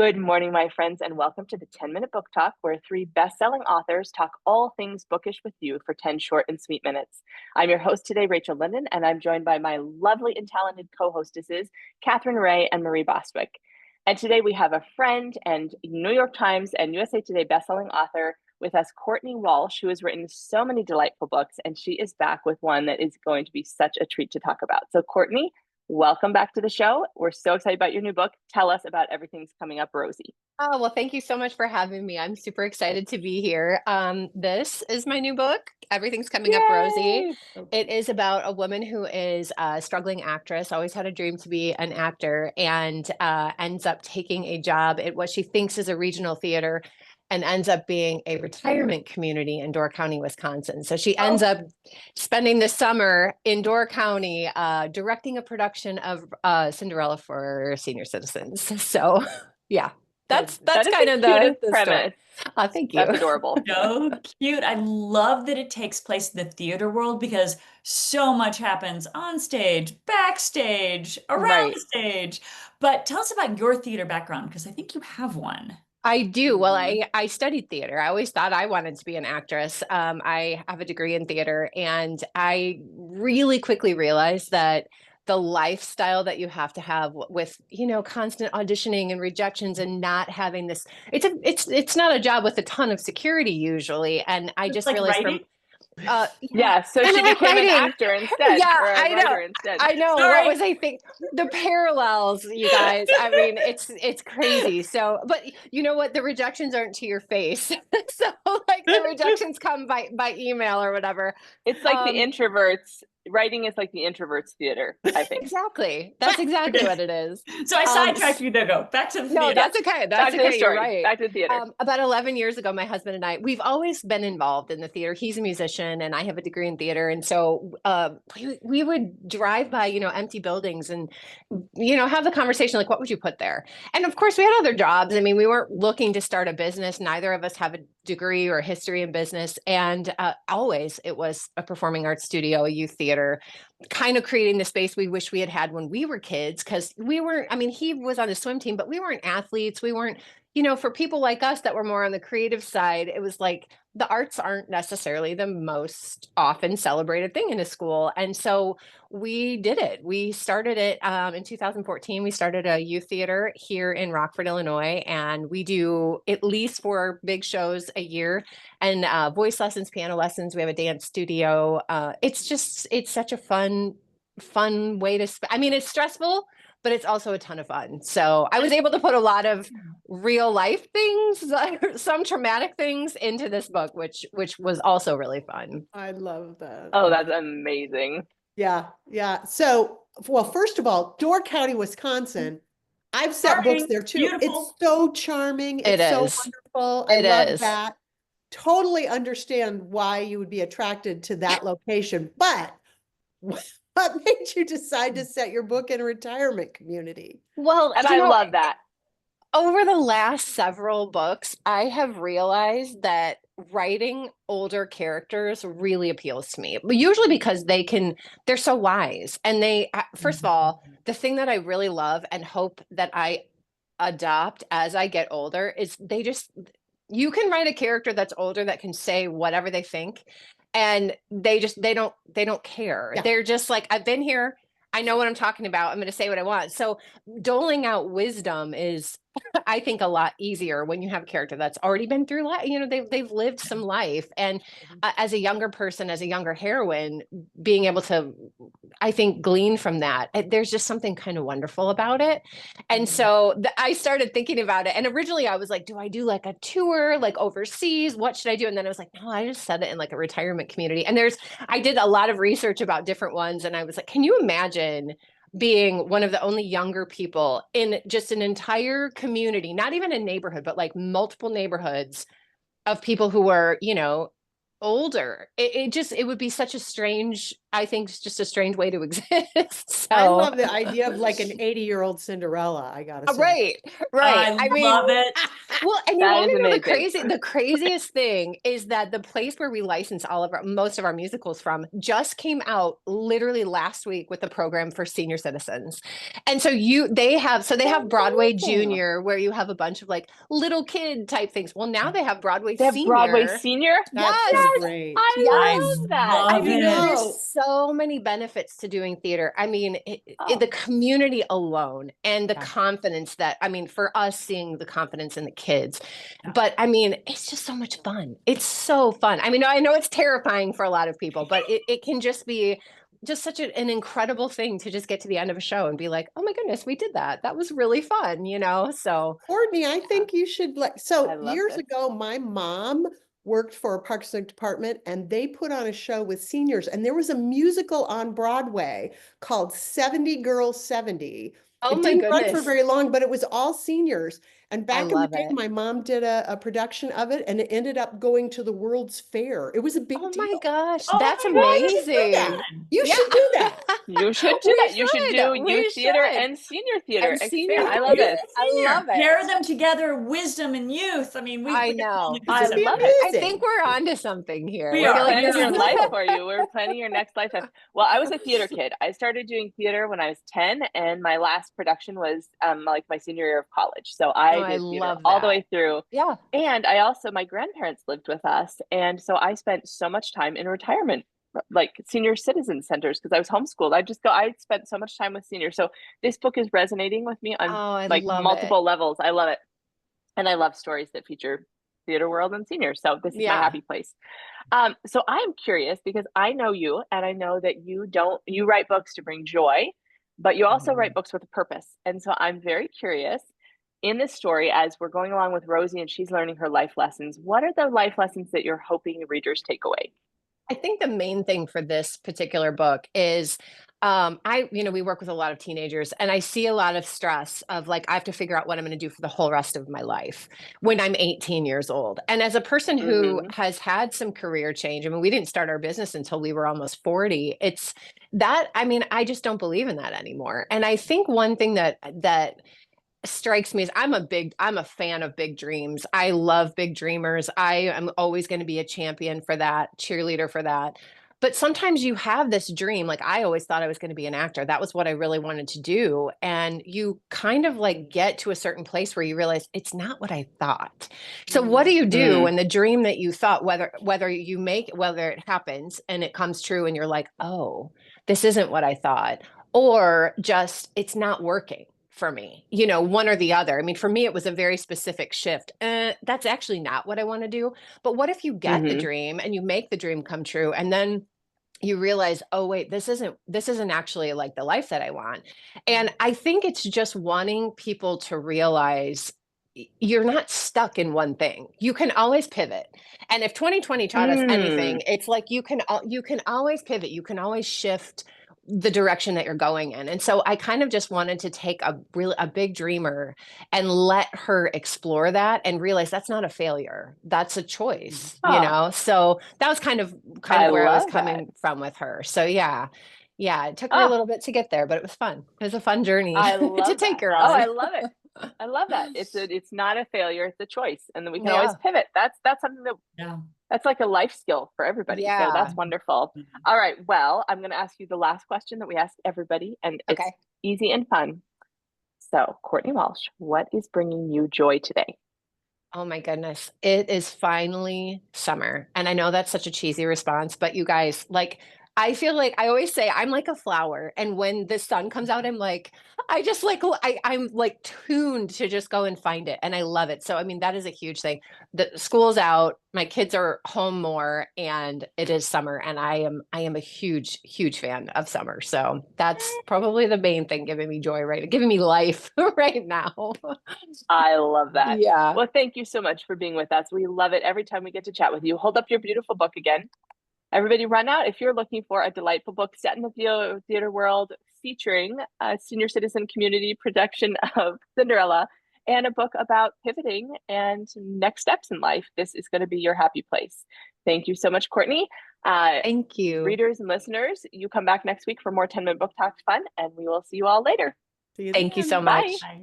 Good morning, my friends, and welcome to the 10-Minute Book Talk, where three best-selling authors talk all things bookish with you for 10 short and sweet minutes. I'm your host today, Rachel Linden, and I'm joined by my lovely and talented co-hostesses, Katherine Reay and Marie Bostwick. And today we have a friend and New York Times and USA Today bestselling author with us, Courtney Walsh, who has written so many delightful books, and she is back with one that is going to be such a treat to talk about. So, Courtney, welcome back to the show. We're so excited about your new book. Tell us about Everything's Coming Up Rosie. Oh, well, thank you so much for having me. I'm super excited to be here. This is my new book, Everything's Coming Up Rosie. It is about a woman who is a struggling actress, always had a dream to be an actor, and ends up taking a job at what she thinks is a regional theater and ends up being a retirement community in Door County, Wisconsin. So she ends up spending the summer in Door County directing a production of Cinderella for senior citizens. So yeah. That's kind of the premise. Thank you. That's adorable. So cute. I love that it takes place in the theater world because so much happens on stage, backstage, around the stage. But tell us about your theater background, because I think you have one. I do. Well, I studied theater. I always thought I wanted to be an actress. I have a degree in theater, and I really quickly realized that the lifestyle that you have to have with, constant auditioning and rejections and not having this, it's not a job with a ton of security usually. And I just like realized so she became an actor instead. Yeah, I know. I know. Sorry. What was I think? The parallels, you guys. I mean, it's crazy. So, but you know what? The rejections aren't to your face. So, like, the rejections come by email or whatever. It's like the introverts. Writing is like the introverts theater, I think. Exactly. That's exactly what it is. So I sidetracked you there. Go back to the theater. No, that's okay. That's okay. You're right. Back to the theater. About 11 years ago, my husband and I, we've always been involved in the theater. He's a musician and I have a degree in theater. And so we would drive by, empty buildings and, have the conversation, like, what would you put there? And of course, we had other jobs. I mean, we weren't looking to start a business. Neither of us have a degree or history in business. And always it was a performing arts studio, a youth theater, kind of creating the space we wish we had had when we were kids. Because we weren't, I mean, he was on the swim team, but we weren't athletes. We weren't, for people like us that were more on the creative side, it was like the arts aren't necessarily the most often celebrated thing in a school. And so we did it. We started it in 2014. We started a youth theater here in Rockford, Illinois, and we do at least 4 big shows a year and voice lessons, piano lessons. We have a dance studio. It's such a fun way to I mean, it's stressful, but it's also a ton of fun. So I was able to put a lot of real life things, some traumatic things into this book, which was also really fun. I love that. Oh, that's amazing. Yeah. Yeah. So, well, first of all, Door County, Wisconsin, I've set books there too. Beautiful. It's so charming. It's so wonderful. I love that. Totally understand why you would be attracted to that location. But what made you decide to set your book in a retirement community? Well, and I love that. Over the last several books, I have realized that writing older characters really appeals to me, usually because they're so wise. And first of all, the thing that I really love and hope that I adopt as I get older is you can write a character that's older that can say whatever they think. And they don't care. Yeah. They're just like, I've been here. I know what I'm talking about. I'm going to say what I want. So doling out wisdom is, I think, a lot easier when you have a character that's already been through life. They've lived some life. And as a younger person, as a younger heroine, being able to, I think, glean from that, there's just something kind of wonderful about it. And so I started thinking about it. And originally I was like, do I do like a tour, like overseas? What should I do? And then I was like, no, I just set it in like a retirement community. And I did a lot of research about different ones. And I was like, can you imagine being one of the only younger people in just an entire community, not even a neighborhood, but like multiple neighborhoods of people who were, older? It would be such a strange I think it's just a strange way to exist. So I love the idea of like an 80-year-old Cinderella, I gotta say. right. I mean, love it. well, and you That want is to know amazing. the craziest thing is that the place where we license most of our musicals from just came out literally last week with a program for senior citizens. And so they have Broadway Junior, where you have a bunch of like little kid type things. Well, now they have Broadway They have Senior. Broadway Senior? That's Yes. so great. I love that. love mean, it. there's so many benefits to doing theater. I mean, the community alone and the confidence that, I mean, for us seeing the confidence in the kids, but I mean, it's just so much fun. It's so fun. I mean, I know it's terrifying for a lot of people, but it can just be just such an incredible thing to just get to the end of a show and be like, oh my goodness, we did that. That was really fun, you know? So Courtney, I think you should years this. ago, my mom worked for a Parks and Rec department and they put on a show with seniors and there was a musical on Broadway called 70 Girls 70. oh It my didn't run for goodness. very long, but it was all seniors. And I back in the love day, it. my mom did a production of it and it ended up going to the World's Fair. It was a big Oh deal. my gosh, Oh that's my gosh, amazing. You should do that. You should do We that. You should do We youth theater should. and senior theater. And senior Expand. I love theater. this. I love it. Pair them together, wisdom and youth. I mean, I we know. I This would be love it. I amazing. think we're onto something here. We We're are. planning your Yeah. life for you. We're planning your next lifetime. Well, I was a theater kid. I started doing theater when I was 10, and my last production was like my senior year of college. So I Oh, I did theater love all the that. way through. Yeah. And my grandparents lived with us. And so I spent so much time in retirement, like senior citizen centers, because I was homeschooled. I spent so much time with seniors. So this book is resonating with me on Oh, I like love multiple levels. I love it. And I love stories that feature theater world and seniors. So this is my happy place. So I'm curious because I know you and I know that you write books to bring joy, but you also write books with a purpose. And so I'm very curious in this story, as we're going along with Rosie and she's learning her life lessons, what are the life lessons that you're hoping readers take away? I think the main thing for this particular book is we work with a lot of teenagers and I see a lot of stress of like, I have to figure out what I'm going to do for the whole rest of my life when I'm 18 years old. And as a person who has had some career change, I mean, we didn't start our business until we were almost 40. It's that, I mean, I just don't believe in that anymore. And I think one thing that strikes me is I'm a fan of big dreams. I love big dreamers. I am always going to be a champion for that, cheerleader for that. But sometimes you have this dream, like I always thought I was going to be an actor. That was what I really wanted to do. And you kind of like get to a certain place where you realize it's not what I thought. So what do you do when the dream that you thought, whether it happens and it comes true and you're like, oh, this isn't what I thought, or just it's not working for me, one or the other. I mean, for me, it was a very specific shift. That's actually not what I want to do. But what if you get the dream and you make the dream come true and then you realize, oh, wait, this isn't actually like the life that I want. And I think it's just wanting people to realize you're not stuck in one thing. You can always pivot. And if 2020 taught us anything, it's like you can always pivot. You can always shift the direction that you're going in. And so I kind of just wanted to take a big dreamer and let her explore that and realize that's not a failure. That's a choice, So that was kind of where I was coming from with her. So yeah, it took me a little bit to get there, but it was fun. It was a fun journey to take her on. Oh, I love it. I love that. It's not a failure, it's a choice. And then we can always pivot. That's something that that's like a life skill for everybody. Yeah. So that's wonderful. All right. Well, I'm going to ask you the last question that we ask everybody, and it's easy and fun. So, Courtney Walsh, what is bringing you joy today? Oh my goodness. It is finally summer. And I know that's such a cheesy response, but you guys, like, I feel like I always say I'm like a flower. And when the sun comes out, I'm like, I'm like tuned to just go and find it. And I love it. So, I mean, that is a huge thing. The school's out, my kids are home more, and it is summer. And I am a huge, huge fan of summer. So that's probably the main thing giving me joy, giving me life right now. I love that. Yeah. Well, thank you so much for being with us. We love it every time we get to chat with you. Hold up your beautiful book again. Everybody run out if you're looking for a delightful book set in the theater world featuring a senior citizen community production of Cinderella. and a book about pivoting and next steps in life, this is going to be your happy place. Thank you so much, Courtney. Thank you. Readers and listeners, you come back next week for more 10-minute book talk fun, and we will see you all later. See you Thank you then. so Bye. much. Bye.